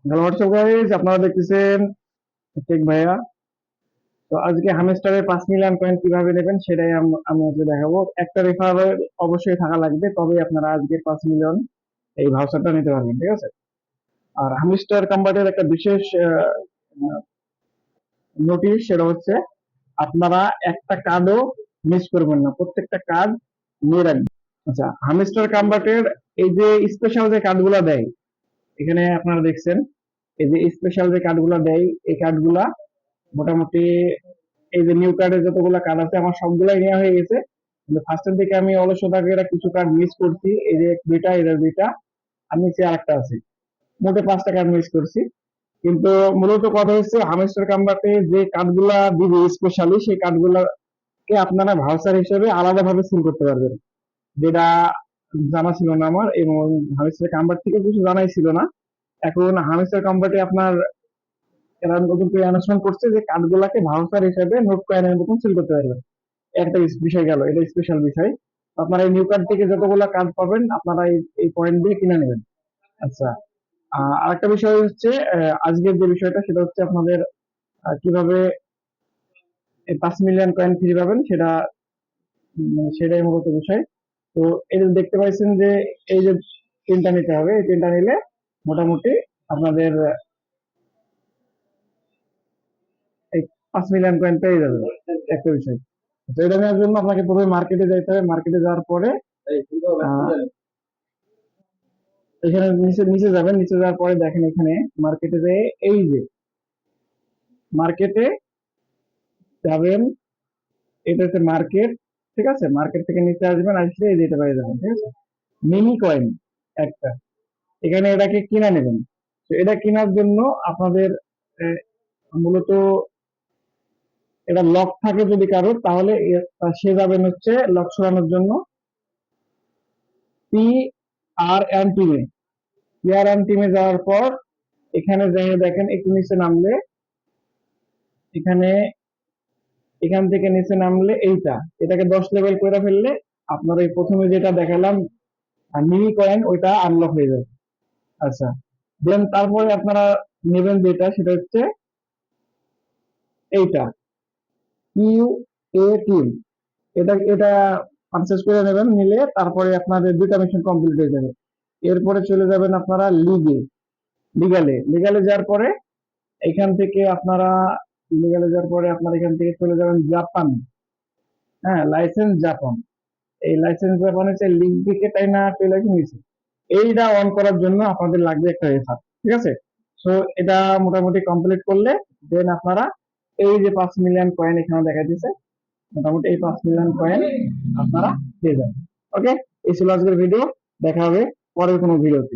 Hello WhatsApp guys, আপনারা দেখতেছেন take ভাইয়া। তো আজকে হামস্টারের 5 মিলিয়ন কয়েন কিভাবে নেবেন সেটাই আমি আজকে দেখাবো। একটা রেফারেল অবশ্যই থাকা লাগবে, তবে আপনারা আজকে 5 মিলিয়ন এই ভাউচারটা নিতে পারবেন, ঠিক আছে। আর হামস্টার কোম্পানির একটা বিশেষ নোটিশ, সেটা হচ্ছে আপনারা একটা কার্ডও মিস করবেন না, প্রত্যেকটা কার্ড নিয়ে রাখবেন। আচ্ছা, হামস্টার কম্বাটের এই যে স্পেশাল যে কার্ডগুলা দেয়, এখানে আপনারা দেখছেন এই যে স্পেশাল যে কার্ডগুলা দেয়, এই কার্ডগুলা মোটামুটি এই যে নিউ কার্ডের যতগুলো কার্ড আছে আমার সবগুলাই নেওয়া হয়ে গেছে। কিন্তু ফার্স্টের দিকে আমি অলসতা করে কিছু কার্ড মিস করছি, এই যে দুইটা, এদের দুইটা, আর নিচে আরেকটা আছে, মোটে 5টা কার্ড মিস করছি। কিন্তু মূলত কথা হচ্ছে হামেস্টার কাম্বাতে যে কার্ডগুলা দিবে স্পেশালি, সেই কার্ডগুলাকে আপনারা ভাউচার হিসেবে আলাদাভাবে সিল করতে পারবেন, যেটা জানা ছিল না আমার, এবং হামেস্টার কাম্বার থেকে কিছু জানাই ছিল না। এখন হামেস্টার কাম্বাটে আপনার এরা নতুন করে অ্যানাউন্সমেন্ট করছে যে কার্ডগুলাকে ভাউচার হিসেবে নোট কয়েনের মতন সিল করতে পারবেন। একটা বিষয় গেল, এটা স্পেশাল বিষয়। আপনারা এই নিউ কার্ড থেকে যতগুলা কার্ড পাবেন আপনারা এই পয়েন্ট দিয়ে কিনে নেবেন। আচ্ছা, আরেকটা বিষয় হচ্ছে আজকের যে বিষয়টা, সেটা হচ্ছে আপনাদের কিভাবে এই 5 মিলিয়ন কয়েন ফ্রি পাবেন, সেটাই মূলত বিষয়। তো এটা দেখতে পাচ্ছেন যে এই যে তিনটা নিতে হবে, এই তিনটা নিলে মোটামুটি আপনাদের এই 5 মিলিয়ন কয়েন পেয়ে যাবেন, একটা বিষয়। তো এটা নেওয়ার জন্য আপনাকে প্রথমে মার্কেটে যাইতে হবে। মার্কেটে যাওয়ার পরে আহ, এখানে নিচে নিচে যাবেন, নিচে যাওয়ার পরে দেখেন এখানে মার্কেটে যেয়ে এই যে মার্কেটে যাবেন, এটা হচ্ছে মার্কেট, ঠিক আছে। মার্কেট থেকে নিচে আসবেন, আসলে এই যে এটা পেয়ে যাবেন, ঠিক আছে, মিনি কয়েন একটা। এখানে এটাকে কিনে নেবেন। তো এটা কেনার জন্য আপনাদের মূলত এটা লক থাকে যদি কারো, তাহলে সে যাবেন হচ্ছে লক সরানোর জন্য পি আর এন টিমে। পি আর এন টিমে যাওয়ার পর এখানে যাই দেখেন, একটু নিচে নামলে এখানে, এখান থেকে নিচে নামলে এটাকে 10 লেভেল করে ফেললে আপনার এই প্রথমে যেটা দেখালাম মিনি কয়েন, ওইটা আনলক হয়ে যাবে। আচ্ছা, দেন তারপরে আপনারা নেবেন যেটা, সেটা হচ্ছে এইটা ইউ এ টিম। এটা এটা পারচেজ করে নেবেন, নিলে তারপরে আপনাদের দুইটা মিশন কমপ্লিট হয়ে যাবে। এরপরে চলে যাবেন আপনারা লিগালে যাওয়ার পরে এখান থেকে আপনারা এখান থেকে চলে যাবেন জাপান। হ্যাঁ, লাইসেন্স জাপান। এই লাইসেন্স জাপান হচ্ছে লিঙ্ক দিকে, তাই না, চলে গেছে। এইটা অন করার জন্য আপনাদের লাগবে একটা রেফার, ঠিক আছে। সো এটা মোটামুটি কমপ্লিট করলে দেন আপনারা এই যে 5 মিলিয়ন কয়েন এখানে দেখা দিচ্ছে, মোটামুটি এই 5 মিলিয়ন কয়েন আপনারা পেয়ে যাবেন। ওকে, এই ছিল আজকের ভিডিও। দেখা হবে পরের কোনো ভিডিওতে।